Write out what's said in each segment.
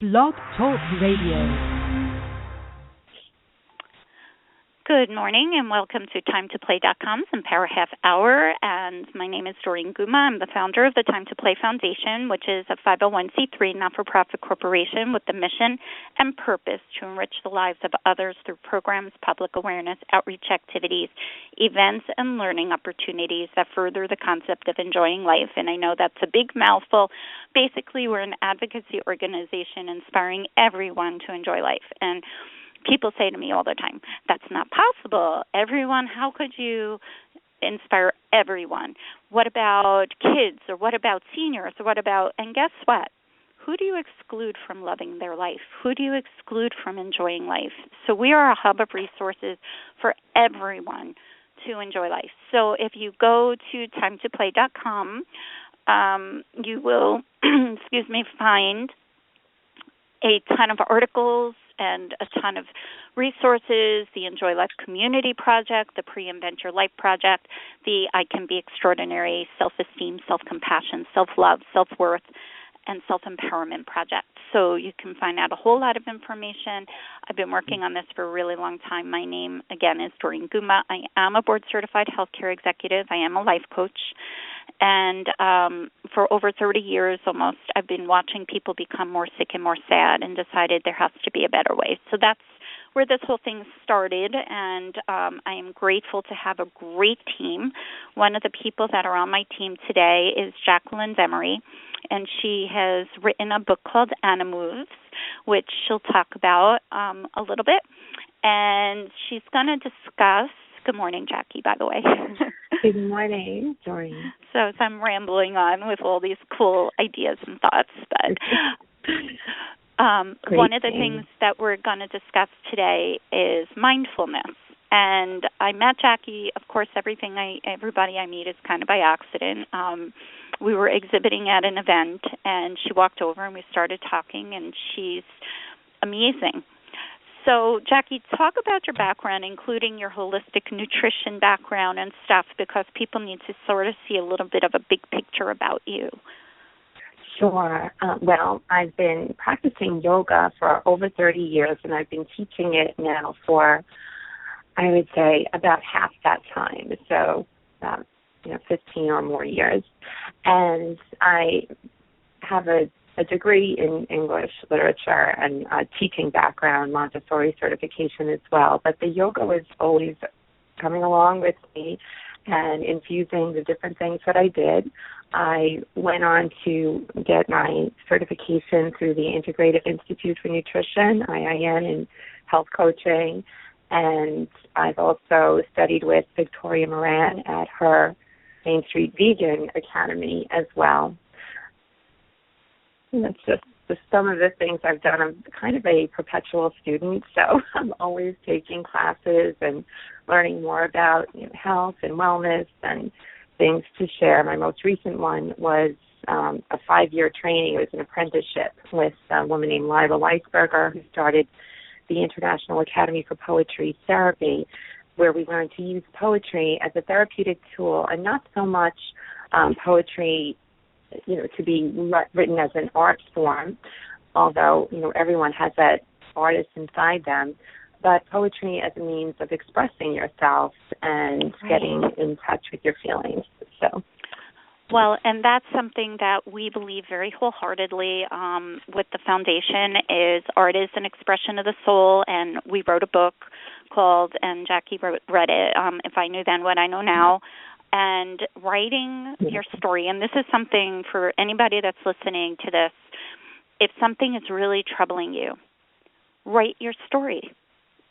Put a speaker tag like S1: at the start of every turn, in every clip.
S1: Blog Talk Radio.
S2: Good morning and welcome to TimeToPlay.com's Empower Half Hour. And my name is Doreen Guma. I'm the founder of the Time to Play Foundation, which is a 501c3 not-for-profit corporation with the mission and purpose to enrich the lives of others through programs, public awareness, outreach activities, events, and learning opportunities that further the concept of enjoying life. And I know that's a big mouthful. Basically, we're an advocacy organization inspiring everyone to enjoy life. And people say to me all the time, that's not possible. Everyone, how could you inspire everyone? What about kids, or what about seniors, or what about, and guess what? Who do you exclude from loving their life? Who do you exclude from enjoying life? So we are a hub of resources for everyone to enjoy life. So if you go to timetoplay.com, you will, find a ton of articles and a ton of resources, the Enjoy Life Community Project, the Pre-Invent Your Life Project, the I Can Be Extraordinary Self-Esteem, Self-Compassion, Self-Love, Self-Worth, and Self-Empowerment Project. So you can find out a whole lot of information. I've been working on this for a really long time. My name, again, is Doreen Guma. I am a board-certified healthcare executive. I am a life coach. And for over 30 years almost, I've been watching people become more sick and more sad and decided there has to be a better way. So that's where this whole thing started, and I am grateful to have a great team. One of the people that are on my team today is Jackie Demeri, and she has written a book called Animooves, which she'll talk about a little bit. And she's going to discuss — good morning, Jackie, by the way.
S3: Good morning, Doreen.
S2: So as I'm rambling on with all these cool ideas and thoughts, but one of the things that we're going to discuss today is mindfulness. And I met Jackie, of course, everybody I meet is kind of by accident. We were exhibiting at an event, and she walked over, and we started talking, and she's amazing. So, Jackie, talk about your background, including your holistic nutrition background and stuff, because people need to sort of see a little bit of a big picture about you.
S3: Sure. Well, I've been practicing yoga for over 30 years, and I've been teaching it now for, I would say, about half that time, so about 15 or more years. And I have a degree in English literature and a teaching background, Montessori certification as well. But the yoga was always coming along with me and infusing the different things that I did. I went on to get my certification through the Integrative Institute for Nutrition, IIN, in health coaching. And I've also studied with Victoria Moran at her Main Street Vegan Academy as well. And that's just some of the things I've done. I'm kind of a perpetual student, so I'm always taking classes and learning more about health and wellness and things to share. My most recent one was a 5-year training. It was an apprenticeship with a woman named Lila Weisberger, who started the International Academy for Poetry Therapy, where we learned to use poetry as a therapeutic tool and not so much poetry to be written as an art form, although, everyone has that artist inside them, but poetry as a means of expressing yourself and getting in touch with your feelings. So,
S2: well, and that's something that we believe very wholeheartedly with the foundation is art is an expression of the soul, and we wrote a book called, and Jackie read it, If I Knew Then What I Know Now, and writing your story. And this is something for anybody that's listening to this. If something is really troubling you, write your story.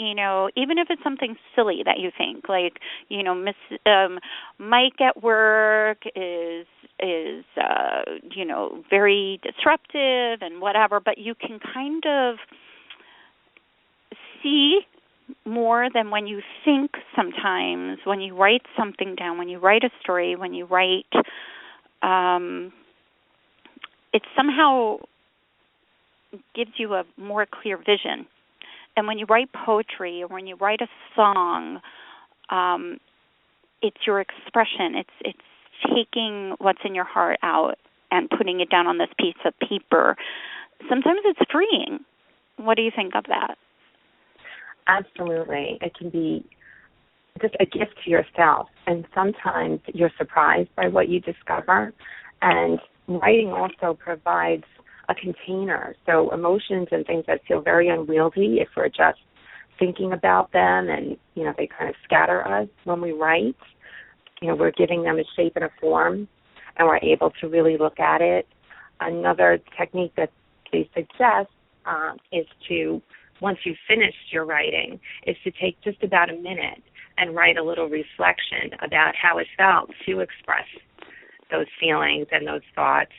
S2: Even if it's something silly that you think, like, Mike at work is very disruptive and whatever, but you can kind of see more than when you think sometimes, when you write something down, when you write a story, when you write, it somehow gives you a more clear vision. And when you write poetry or when you write a song, it's your expression. It's taking what's in your heart out and putting it down on this piece of paper. sometimes it's freeing. What do you think of that?
S3: Absolutely. It can be just a gift to yourself. And sometimes you're surprised by what you discover. And writing also provides a container. So emotions and things that feel very unwieldy, if we're just thinking about them and, they kind of scatter us when we write, we're giving them a shape and a form, and we're able to really look at it. Another technique that they suggest is to, once you've finished your writing, is to take just about a minute and write a little reflection about how it felt to express those feelings and those thoughts.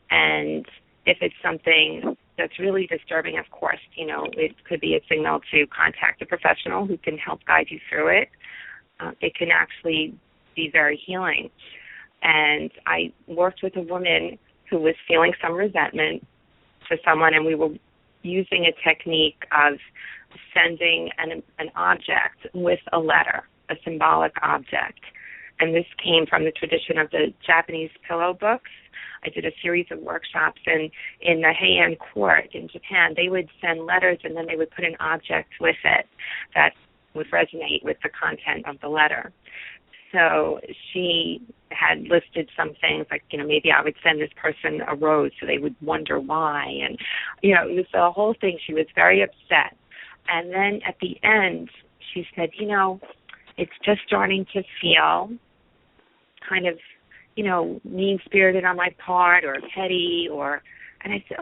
S3: And if it's something that's really disturbing, of course, it could be a signal to contact a professional who can help guide you through it. It can actually be very healing. And I worked with a woman who was feeling some resentment to someone, and we were using a technique of sending an object with a letter, a symbolic object. And this came from the tradition of the Japanese pillow books. I did a series of workshops, and in the Heian court in Japan, they would send letters, and then they would put an object with it that would resonate with the content of the letter. So she had listed some things like, maybe I would send this person a rose so they would wonder why. And, it was the whole thing. She was very upset. And then at the end, she said, it's just starting to feel kind of, mean-spirited on my part or petty and I said,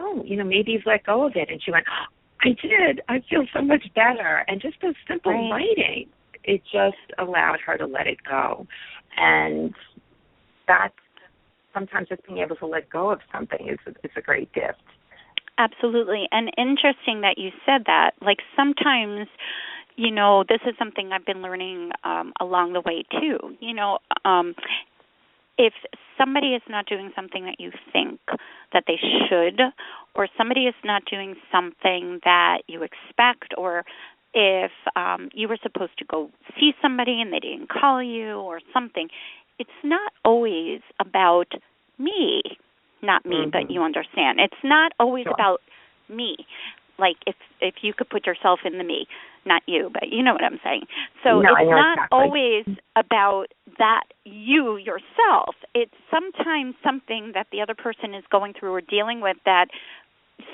S3: maybe you've let go of it. And she went, I did. I feel so much better. And just those simple writing, it just allowed her to let it go. And that's sometimes just being able to let go of something is a great gift. Absolutely.
S2: And interesting that you said that. Like sometimes, this is something I've been learning along the way too. If somebody is not doing something that you think that they should, or somebody is not doing something that you expect, or if you were supposed to go see somebody and they didn't call you or something, it's not always about me. Not me, but you understand. It's not always about me. Like if you could put yourself in the me, not you, but you know what I'm saying. So it's not always about that you yourself. It's sometimes something that the other person is going through or dealing with that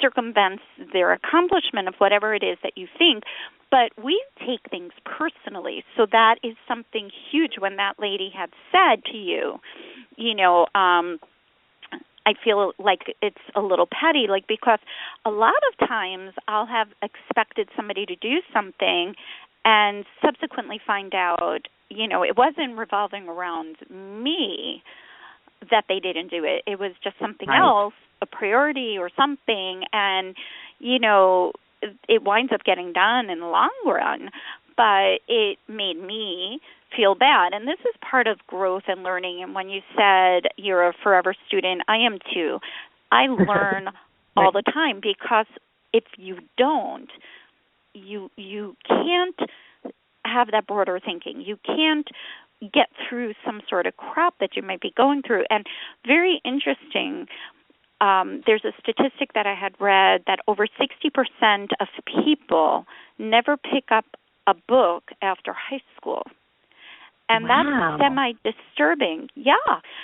S2: circumvents their accomplishment of whatever it is that you think. But we take things personally. So that is something huge when that lady had said to you, I feel like it's a little petty, because a lot of times I'll have expected somebody to do something and subsequently find out, it wasn't revolving around me that they didn't do it. It was just something else, a priority or something, and, it winds up getting done in the long run, but it made me feel bad. And this is part of growth and learning. And when you said you're a forever student, I am too. I learn all the time, because if you don't, you can't have that broader thinking. You can't get through some sort of crap that you might be going through. And very interesting, there's a statistic that I had read that over 60% of people never pick up a book after high school. And that's semi-disturbing. Yeah.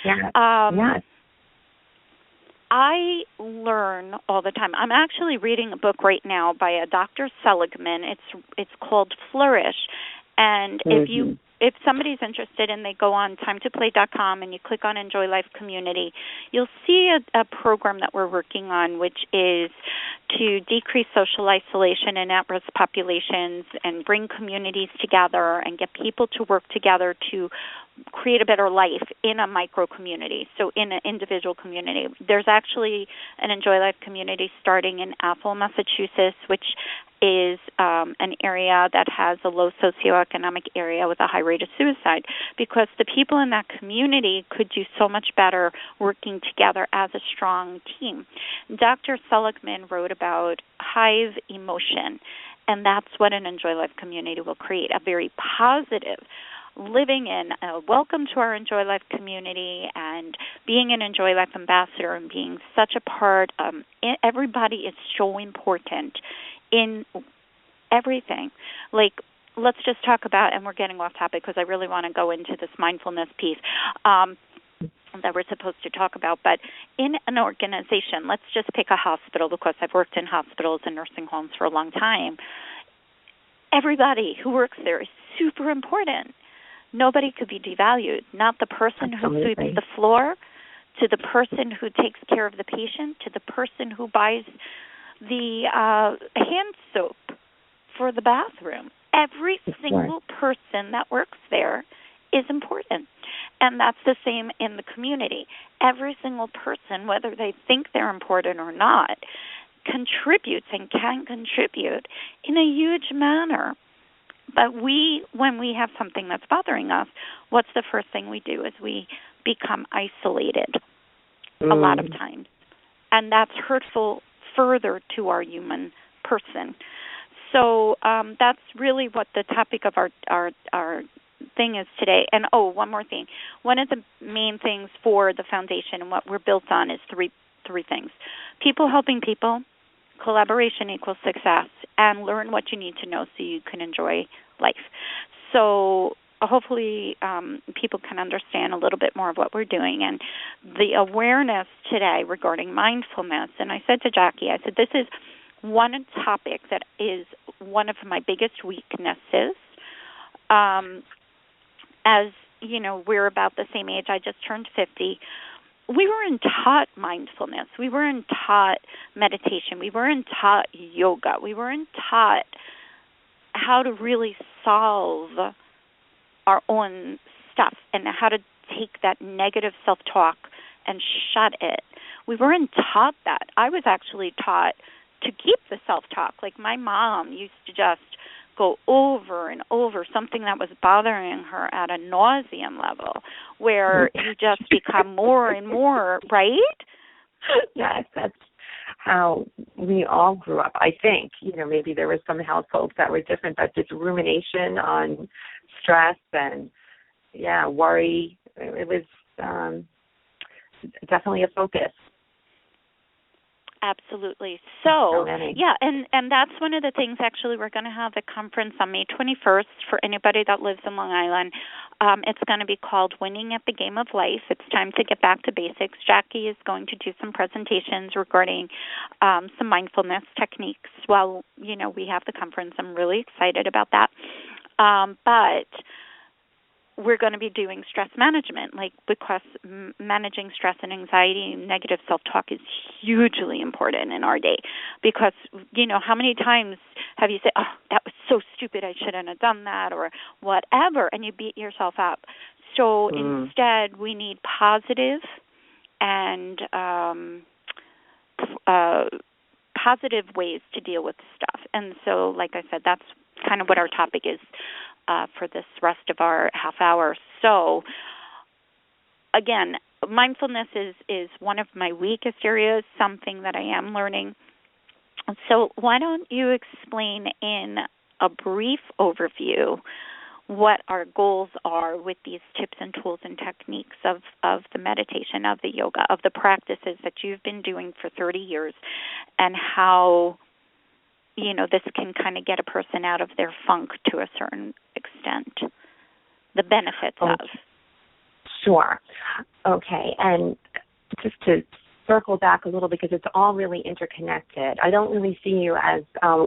S2: Yes. I learn all the time. I'm actually reading a book right now by a Dr. Seligman. It's called Flourish. And if somebody's interested and they go on timetoplay.com and you click on Enjoy Life Community, you'll see a program that we're working on, which is to decrease social isolation in at-risk populations and bring communities together and get people to work together to create a better life in a micro community, so in an individual community. There's actually an Enjoy Life community starting in Athol, Massachusetts, which is an area that has a low socioeconomic area with a high rate of suicide, because the people in that community could do so much better working together as a strong team. Dr. Seligman wrote about hive emotion, and that's what an Enjoy Life community will create, a very positive, living in. Welcome to our Enjoy Life community and being an Enjoy Life ambassador and being such a part. Everybody is so important in everything. Like, let's just talk about, and we're getting off topic because I really want to go into this mindfulness piece that we're supposed to talk about. But in an organization, let's just pick a hospital because I've worked in hospitals and nursing homes for a long time. Everybody who works there is super important. Nobody could be devalued, not the person who sweeps the floor, to the person who takes care of the patient, to the person who buys the hand soap for the bathroom. Every single person that works there is important. And that's the same in the community. Every single person, whether they think they're important or not, contributes and can contribute in a huge manner. But when we have something that's bothering us, what's the first thing we do is we become isolated a lot of times. And that's hurtful further to our human person. So that's really what the topic of our thing is today. And, one more thing. One of the main things for the foundation and what we're built on is three things. People helping people, collaboration equals success, and learn what you need to know so you can enjoy life. So hopefully people can understand a little bit more of what we're doing. And the awareness today regarding mindfulness, and I said to Jackie, I said, this is one topic that is one of my biggest weaknesses. As, you know, we're about the same age. I just turned 50. We weren't taught mindfulness. We weren't taught meditation. We weren't taught yoga. We weren't taught how to really solve our own stuff and how to take that negative self-talk and shut it. We weren't taught that. I was actually taught to keep the self-talk. Like my mom used to just go over and over something that was bothering her at a nauseam level where you just become more and more, right?
S3: Yes, that's how we all grew up, I think. You know, maybe there were some households that were different, but this rumination on stress and, worry, it was definitely a focus.
S2: Absolutely. So and that's one of the things, actually, we're going to have a conference on May 21st for anybody that lives in Long Island. It's going to be called Winning at the Game of Life. It's time to get back to basics. Jackie is going to do some presentations regarding some mindfulness techniques while, we have the conference. I'm really excited about that. But we're going to be doing stress management, because managing stress and anxiety and negative self-talk is hugely important in our day. Because, how many times have you said, oh, that was so stupid, I shouldn't have done that, or whatever, and you beat yourself up. So instead, we need positive and positive ways to deal with stuff. And so, like I said, that's kind of what our topic is for this rest of our half hour. So, again, mindfulness is one of my weakest areas, something that I am learning. So why don't you explain in a brief overview what our goals are with these tips and tools and techniques of the meditation, of the yoga, of the practices that you've been doing for 30 years, and how this can kind of get a person out of their funk to a certain extent, the benefits of.
S3: Sure. Okay, and just to circle back a little, because it's all really interconnected. I don't really see you as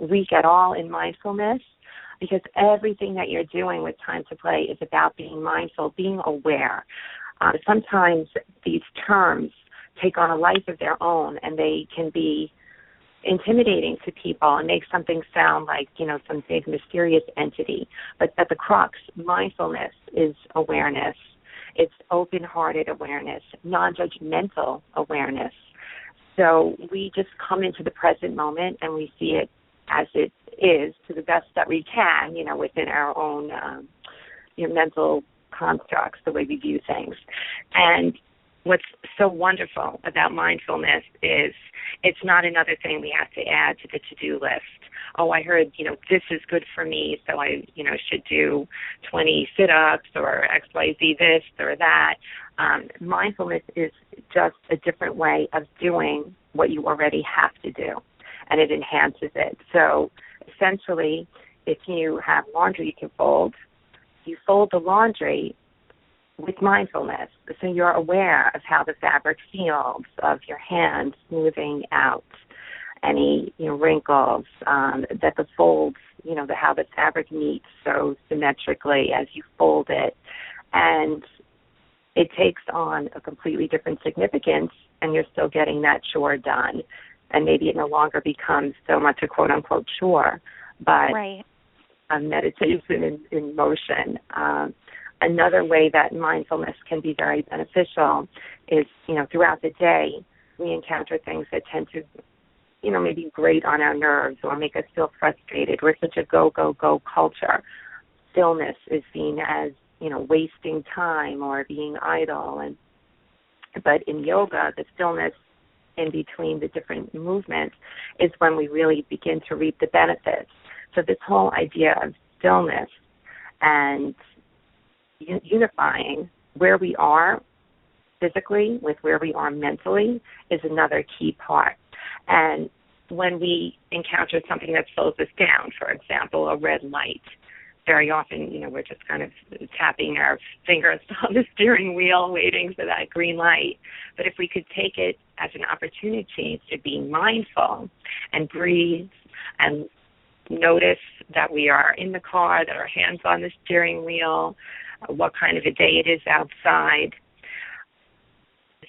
S3: weak at all in mindfulness, because everything that you're doing with Time to Play is about being mindful, being aware. Sometimes these terms take on a life of their own, and they can be intimidating to people and make something sound like, some big mysterious entity. But at the crux, mindfulness is awareness. It's open-hearted awareness, non-judgmental awareness. So we just come into the present moment and we see it as it is to the best that we can, within our own mental constructs, the way we view things. And what's so wonderful about mindfulness is it's not another thing we have to add to the to-do list. Oh, I heard, this is good for me, so I, should do 20 sit-ups or XYZ this or that. Mindfulness is just a different way of doing what you already have to do, and it enhances it. So essentially, if you have laundry you can fold, you fold the laundry with mindfulness. So you're aware of how the fabric feels, of your hands moving out, any wrinkles, that the folds, how the fabric meets so symmetrically as you fold it. And it takes on a completely different significance, and you're still getting that chore done. And maybe it no longer becomes so much a quote-unquote chore, but
S2: right.
S3: a meditation in motion. Another way that mindfulness can be very beneficial is, throughout the day, we encounter things that tend to, maybe grate on our nerves or make us feel frustrated. We're such a go, go, go culture. Stillness is seen as, wasting time or being idle. But in yoga, the stillness in between the different movements is when we really begin to reap the benefits. So this whole idea of stillness and unifying where we are physically with where we are mentally is another key part. And when we encounter something that slows us down, for example, a red light, very often, we're just kind of tapping our fingers on the steering wheel, waiting for that green light. But if we could take it as an opportunity to be mindful and breathe and notice that we are in the car, that our hands on the steering wheel, what kind of a day it is outside,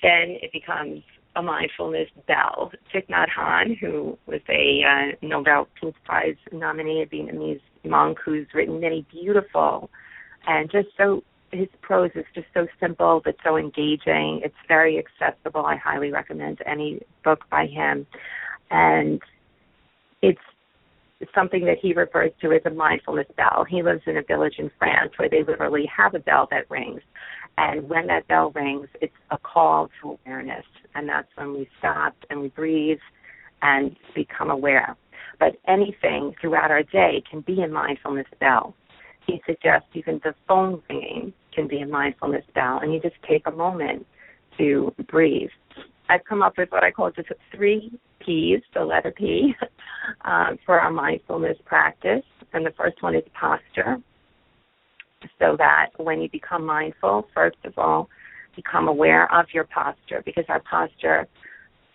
S3: then it becomes a mindfulness bell. Thich Nhat Hanh, who was a Nobel Peace Prize nominated Vietnamese monk who's written many beautiful and his prose is just so simple but so engaging. It's very accessible. I highly recommend any book by him. And it's something that he refers to as a mindfulness bell. He lives in a village in France where they literally have a bell that rings. And when that bell rings, it's a call to awareness. And that's when we stop and we breathe and become aware. But anything throughout our day can be a mindfulness bell. He suggests even the phone ringing can be a mindfulness bell, and you just take a moment to breathe. I've come up with what I call just 3 P's, the letter P, for our mindfulness practice. And the first one is posture, so that when you become mindful, first of all, become aware of your posture, because our posture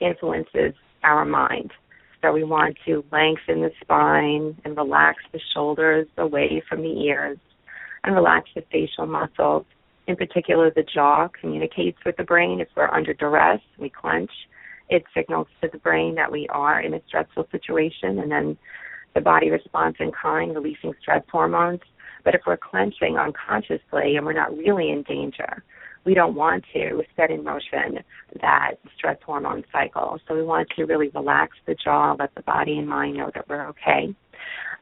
S3: influences our mind. So we want to lengthen the spine and relax the shoulders away from the ears and relax the facial muscles. In particular, the jaw communicates with the brain. If we're under duress, we clench. It signals to the brain that we are in a stressful situation, and then the body responds in kind, releasing stress hormones. But if we're clenching unconsciously and we're not really in danger, we don't want to set in motion that stress hormone cycle. So we want to really relax the jaw, let the body and mind know that we're okay.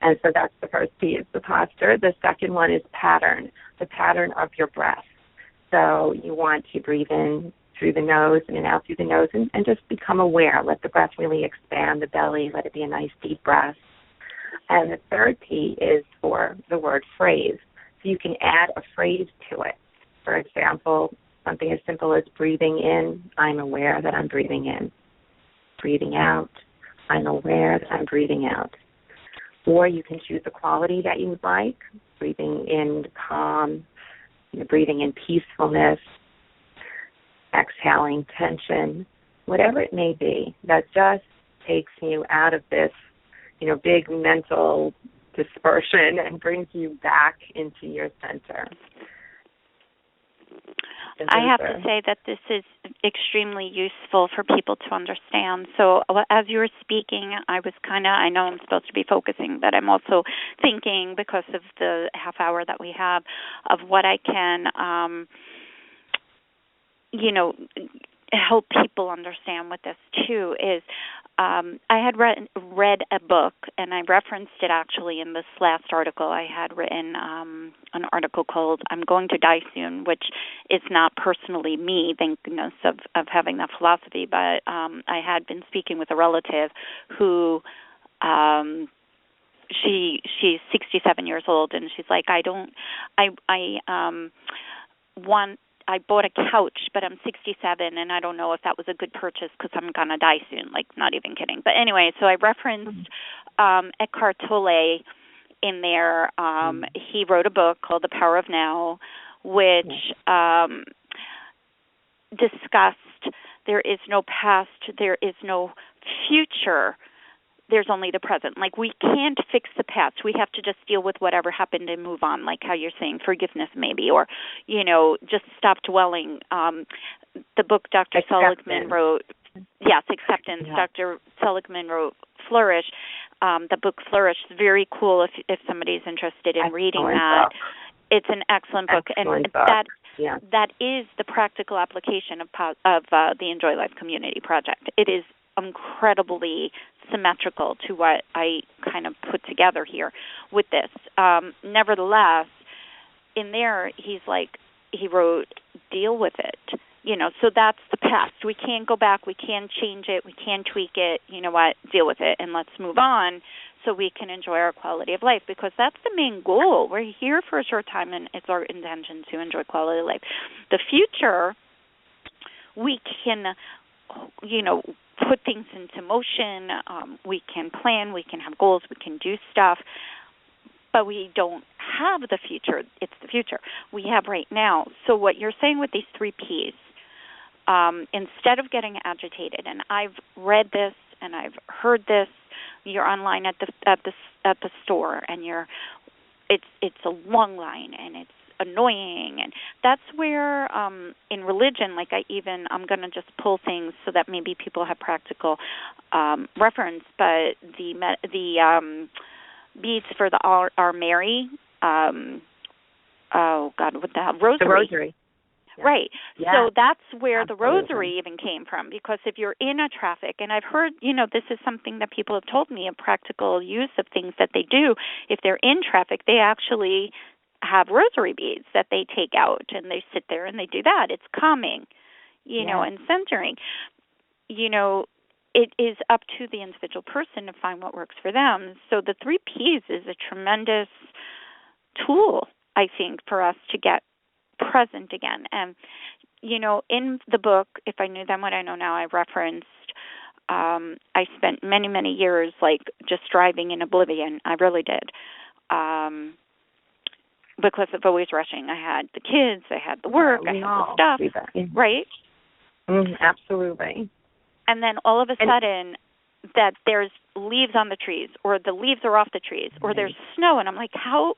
S3: And so that's the first P, is the posture. The second one is pattern, the pattern of your breath. So you want to breathe in through the nose and then out through the nose and just become aware. Let the breath really expand the belly. Let it be a nice deep breath. And the third P is for the word phrase. So you can add a phrase to it. For example, something as simple as breathing in, I'm aware that I'm breathing in. Breathing out, I'm aware that I'm breathing out. Or you can choose a quality that you would like, breathing in calm, breathing in peacefulness, exhaling tension, whatever it may be, that just takes you out of this, big mental dispersion and brings you back into your center.
S2: I have to say that this is extremely useful for people to understand. So as you were speaking, I was I know I'm supposed to be focusing, but I'm also thinking, because of the half hour that we have, of what I can, help people understand with this too is I had read a book, and I referenced it actually in this last article. I had written an article called "I'm Going to Die Soon," which is not personally me, thank goodness, of having that philosophy, but I had been speaking with a relative who she's 67 years old, and she's like, I bought a couch, but I'm 67, and I don't know if that was a good purchase because I'm going to die soon, like not even kidding. But anyway, so I referenced Eckhart Tolle in there. He wrote a book called The Power of Now, which discussed there is no past, there is no future, there's only the present. Like, we can't fix the past. We have to just deal with whatever happened and move on, like how you're saying, forgiveness maybe, or, just stop dwelling. The book Dr. Seligman wrote, Acceptance. Yeah. Dr. Seligman wrote Flourish. The book Flourish is very cool if somebody's interested in reading that. Book. It's an excellent book. That is the practical application of the Enjoy Life Community Project. It is incredibly symmetrical to what I kind of put together here with this. Nevertheless, in there, he wrote, deal with it. So that's the past. We can't go back. We can't change it. We can't tweak it. You know what? Deal with it, and let's move on so we can enjoy our quality of life, because that's the main goal. We're here for a short time, and it's our intention to enjoy quality of life. The future, we can, put things into motion. We can plan. We can have goals. We can do stuff. But we don't have the future. It's the future we have right now. So what you're saying with these 3 Ps, instead of getting agitated, and I've read this and I've heard this. You're online at the store, and it's a long line, and it's annoying, and that's where in religion, I'm going to just pull things so that maybe people have practical reference, but the beads for the Our Mary, rosary.
S3: The rosary.
S2: Yeah. Right. Yeah. So that's where the rosary even came from, because if you're in a traffic, and I've heard, this is something that people have told me, a practical use of things that they do. If they're in traffic, they actually have rosary beads that they take out, and they sit there and they do that. It's calming, and centering. It is up to the individual person to find what works for them. So the 3 Ps is a tremendous tool, I think, for us to get present again. And, in the book, if I knew then what I know now, I referenced, I spent many, many years, just driving in oblivion. I really did. Because of always rushing. I had the kids, I had the work, I had the stuff, right?
S3: Absolutely.
S2: And then all of a sudden, that there's leaves on the trees, or the leaves are off the trees, or there's snow, and I'm like,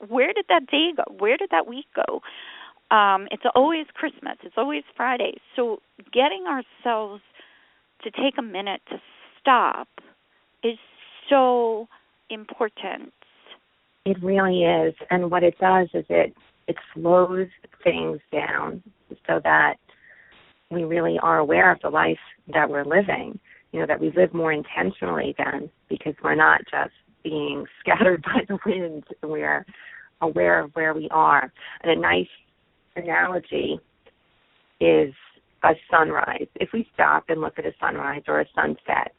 S2: where did that day go? Where did that week go? It's always Christmas. It's always Friday. So getting ourselves to take a minute to stop is so important.
S3: It really is. And what it does is it slows things down so that we really are aware of the life that we're living, that we live more intentionally then, because we're not just being scattered by the wind. We're aware of where we are. And a nice analogy is a sunrise. If we stop and look at a sunrise or a sunset,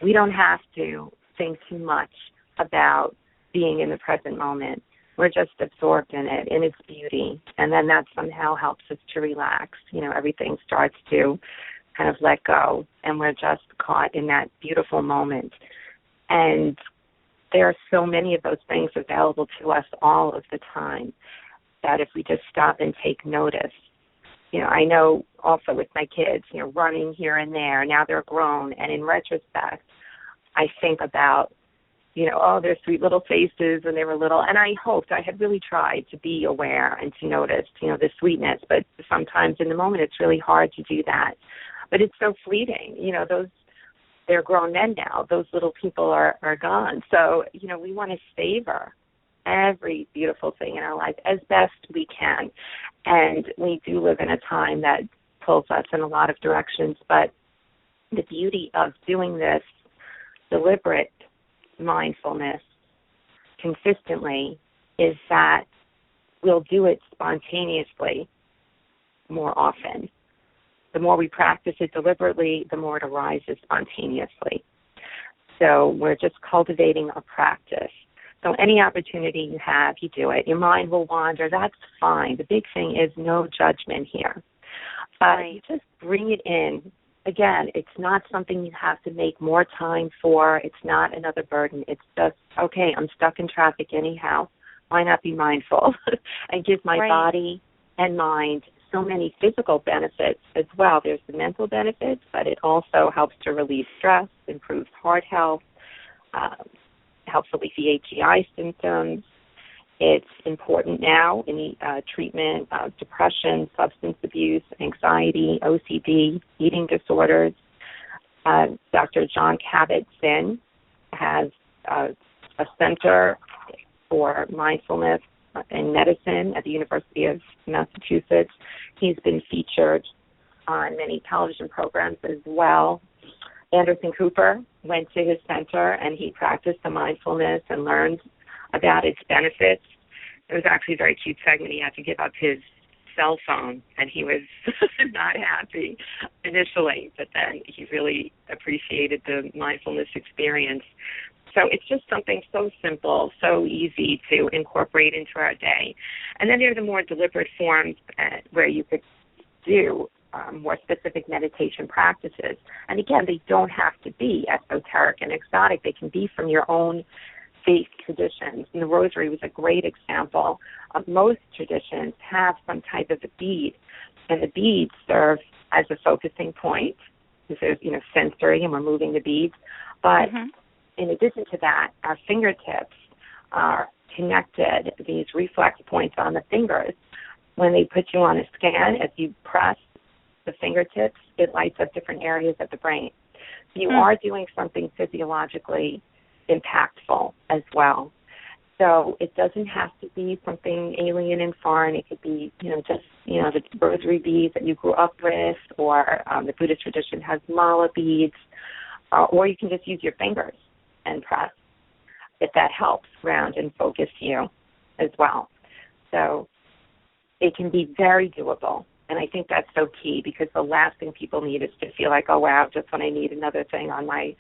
S3: we don't have to think too much about being in the present moment. We're just absorbed in it, in its beauty, and then that somehow helps us to relax. Everything starts to kind of let go, and we're just caught in that beautiful moment. And there are so many of those things available to us all of the time that if we just stop and take notice. I know also with my kids, running here and there, now they're grown, and in retrospect, I think about their sweet little faces when they were little. And I had really tried to be aware and to notice, the sweetness. But sometimes in the moment, it's really hard to do that. But it's so fleeting. They're grown men now. Those little people are gone. So, we want to savor every beautiful thing in our life as best we can. And we do live in a time that pulls us in a lot of directions. But the beauty of doing this deliberate mindfulness consistently is that we'll do it spontaneously more often. The more we practice it deliberately, the more it arises spontaneously. So we're just cultivating a practice. So any opportunity you have, you do it. Your mind will wander. That's fine. The big thing is no judgment here. But you just bring it in. Again, it's not something you have to make more time for. It's not another burden. It's just, okay, I'm stuck in traffic anyhow. Why not be mindful and give my body and mind so many physical benefits as well. There's the mental benefits, but it also helps to relieve stress, improves heart health, helps alleviate GI symptoms. It's important now in the treatment of depression, substance abuse, anxiety, OCD, eating disorders. Dr. John Kabat-Zinn has a center for mindfulness in medicine at the University of Massachusetts. He's been featured on many television programs as well. Anderson Cooper went to his center and he practiced the mindfulness and learned about its benefits. It was actually a very cute segment. He had to give up his cell phone, and he was not happy initially, but then he really appreciated the mindfulness experience. So it's just something so simple, so easy to incorporate into our day. And then there are the more deliberate forms where you could do more specific meditation practices. And again, they don't have to be esoteric and exotic. They can be from your own faith traditions. And the rosary was a great example. Most traditions have some type of a bead, and the beads serve as a focusing point. There's, sensory, and we're moving the beads. But in addition to that, our fingertips are connected, these reflex points on the fingers. When they put you on a scan, as you press the fingertips, it lights up different areas of the brain. So you are doing something physiologically impactful as well. So it doesn't have to be something alien and foreign. It could be, just, the rosary beads that you grew up with, or the Buddhist tradition has mala beads, or you can just use your fingers and press, if that helps ground and focus you as well. So it can be very doable. And I think that's so key, because the last thing people need is to feel like, oh, wow, just when I need another thing on my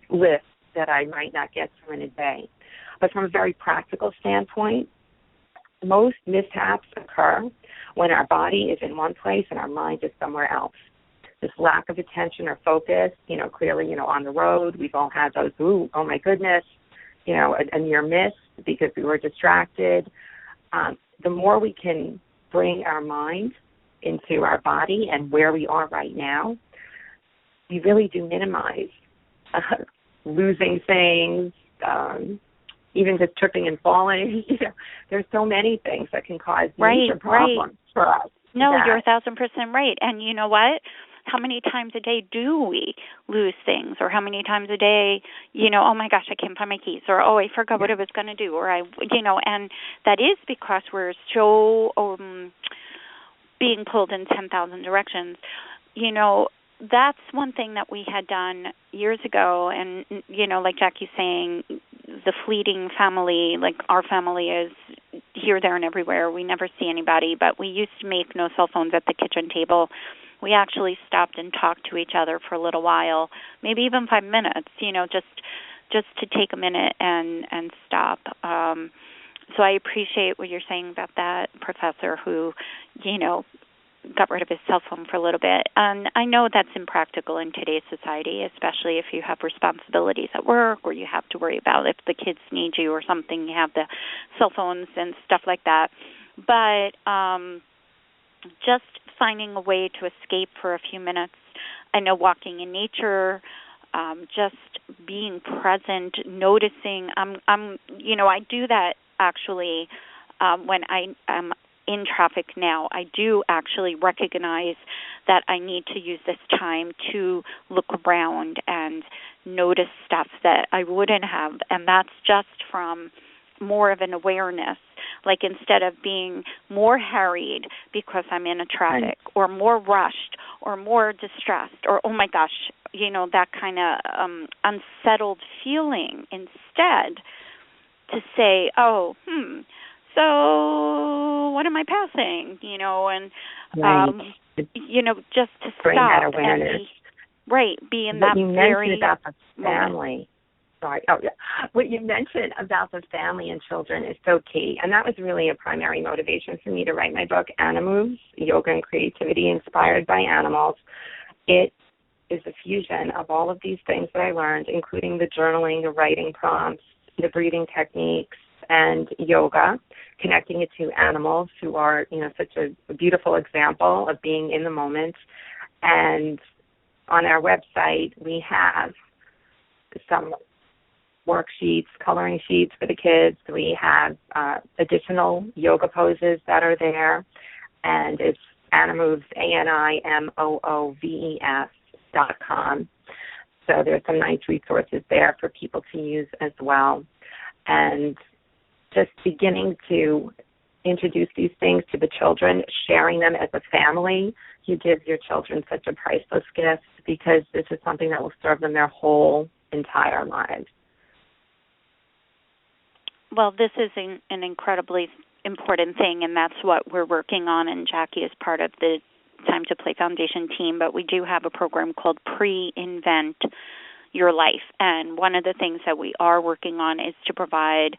S3: list that I might not get to in a day. But from a very practical standpoint, most mishaps occur when our body is in one place and our mind is somewhere else. This lack of attention or focus, clearly, on the road, we've all had those, oh my goodness, a near miss because we were distracted. The more we can bring our mind into our body and where we are right now, we really do minimize losing things, even just tripping and falling. There's so many things that can cause major problems for us.
S2: No, you're 1,000% right. And you know what? How many times a day do we lose things? Or how many times a day, oh my gosh, I can't find my keys, or oh, I forgot what I was going to do, or and that is because we're so being pulled in 10,000 directions. That's one thing that we had done years ago, and, like Jackie's saying, the fleeting family, like our family is here, there, and everywhere. We never see anybody, but we used to make no cell phones at the kitchen table. We actually stopped and talked to each other for a little while, maybe even 5 minutes, just to take a minute and stop. So I appreciate what you're saying about that professor who, got rid of his cell phone for a little bit. And I know that's impractical in today's society, especially if you have responsibilities at work, or you have to worry about if the kids need you or something, you have the cell phones and stuff like that. But just finding a way to escape for a few minutes. I know walking in nature, just being present, noticing. I do that actually when I am in traffic now. I do actually recognize that I need to use this time to look around and notice stuff that I wouldn't have, and that's just from more of an awareness. Like instead of being more harried because I'm in a traffic or more rushed or more distressed or, oh my gosh, that kind of unsettled feeling, instead to say, so what am I passing? Just to
S3: bring
S2: stop
S3: that awareness.
S2: Be in
S3: what
S2: that
S3: you
S2: very
S3: mentioned about the family.
S2: moment.
S3: Sorry. Oh, yeah. What you mentioned about the family and children is so key, and that was really a primary motivation for me to write my book, Animooves, Yoga and Creativity Inspired by Animals. It is a fusion of all of these things that I learned, including the journaling, the writing prompts, the breathing techniques, and yoga, connecting it to animals who are, such a beautiful example of being in the moment. And on our website, we have some worksheets, coloring sheets for the kids. We have additional yoga poses that are there, and it's Animooves, ANIMOOVES.com. So there's some nice resources there for people to use as well. And just beginning to introduce these things to the children, sharing them as a family, you give your children such a priceless gift, because this is something that will serve them their whole entire lives.
S2: Well, this is an incredibly important thing, and that's what we're working on, and Jackie is part of the Time to Play Foundation team, but we do have a program called Pre-Invent Your Life, and one of the things that we are working on is to provide,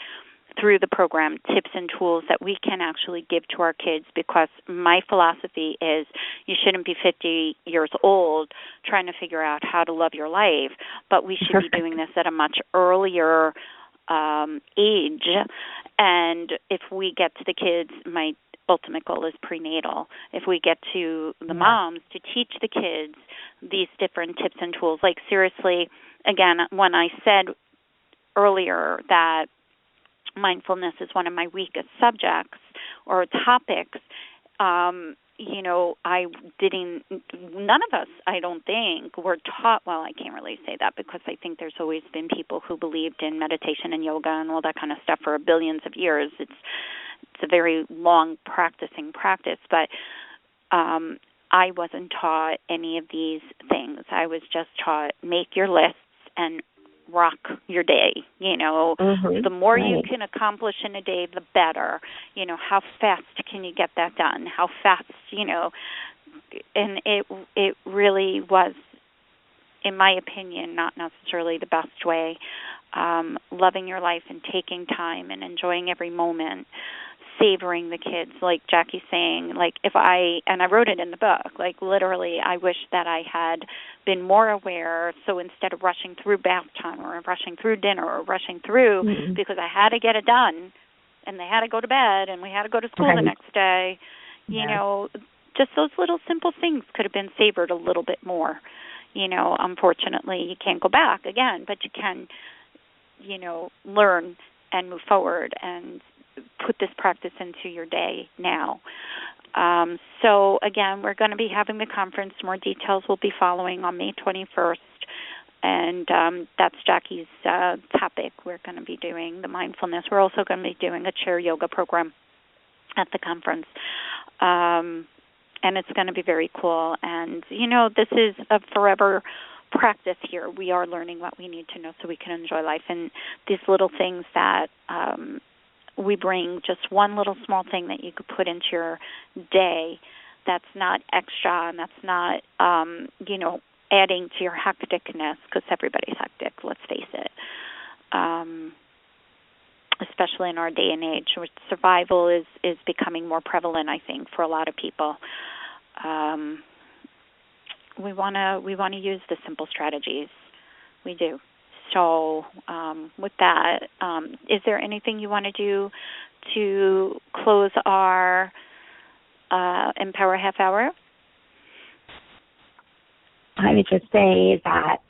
S2: through the program, tips and tools that we can actually give to our kids, because my philosophy is you shouldn't be 50 years old trying to figure out how to love your life, but we should be doing this at a much earlier age. And if we get to the kids, my ultimate goal is prenatal. If we get to the moms, to teach the kids these different tips and tools, like seriously, again, when I said earlier that mindfulness is one of my weakest subjects or topics, none of us, I don't think, were taught, well, I can't really say that because I think there's always been people who believed in meditation and yoga and all that kind of stuff for billions of years. It's a very long practice, but I wasn't taught any of these things. I was just taught make your lists and rock your day. The more you can accomplish in a day, the better. How fast can you get that done? How fast, and it really was, in my opinion, not necessarily the best way. Loving your life and taking time and enjoying every moment, savoring the kids, like Jackie's saying, and I wrote it in the book, literally I wish that I had been more aware, so instead of rushing through bath time or rushing through dinner or rushing through because I had to get it done and they had to go to bed and we had to go to school the next day, just those little simple things could have been savored a little bit more. Unfortunately, you can't go back again, but you can, learn and move forward and put this practice into your day now. So, again, we're going to be having the conference. More details will be following on May 21st, and that's Jackie's topic. We're going to be doing the mindfulness. We're also going to be doing a chair yoga program at the conference, and it's going to be very cool. And, this is a forever practice here. We are learning what we need to know so we can enjoy life, and these little things that we bring, just one little small thing that you could put into your day that's not extra and that's not, adding to your hecticness, because everybody's hectic, let's face it, especially in our day and age, which survival is becoming more prevalent, I think, for a lot of people. We want to use the simple strategies. We do. So with that, is there anything you want to do to close our Empower Half Hour?
S3: I would just say that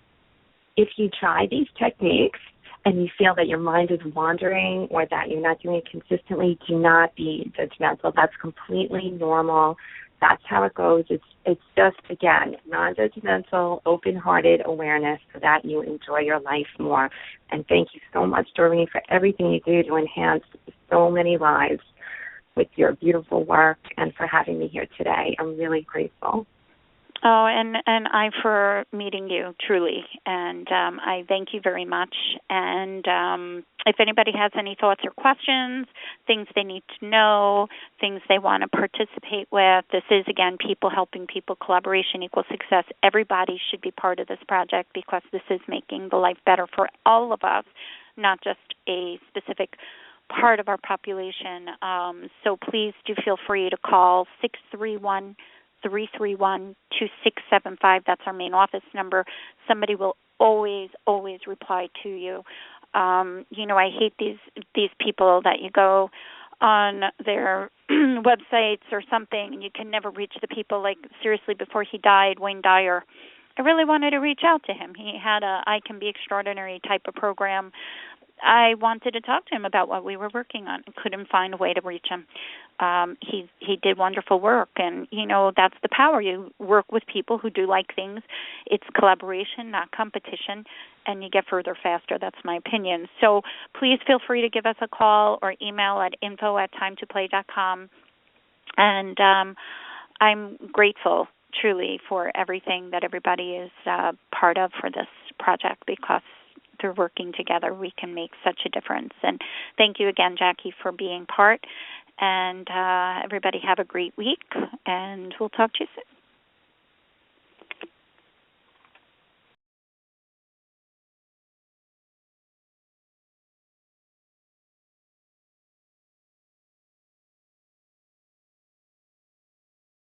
S3: if you try these techniques and you feel that your mind is wandering or that you're not doing it consistently, do not be judgmental. That's completely normal. That's how it goes. It's just, again, non-judgmental, open-hearted awareness so that you enjoy your life more. And thank you so much, Doreen, for everything you do to enhance so many lives. with your beautiful work and for having me here today. I'm really grateful.
S2: Oh, and I for meeting you, truly. And I thank you very much. And if anybody has any thoughts or questions, things they need to know, things they want to participate with, this is, again, people helping people, collaboration equals success. Everybody should be part of this project because this is making the life better for all of us, not just a specific part of our population. So please do feel free to call 631-331-2675. That's our main office number. Somebody will always reply to you. I hate these people that you go on their websites or something and you can never reach the people. Like, seriously, before he died, Wayne Dyer, I really wanted to reach out to him. He had a I Can Be Extraordinary type of program. I wanted to talk to him about what we were working on. I couldn't find a way to reach him. He did wonderful work, and, that's the power. You work with people who do like things. It's collaboration, not competition, and you get further faster. That's my opinion. So please feel free to give us a call or email at info@timetoplay.com. And I'm grateful, truly, for everything that everybody is part of for this project, because through working together, we can make such a difference. And thank you again, Jackie, for being part. And everybody have a great week, and we'll talk to you soon.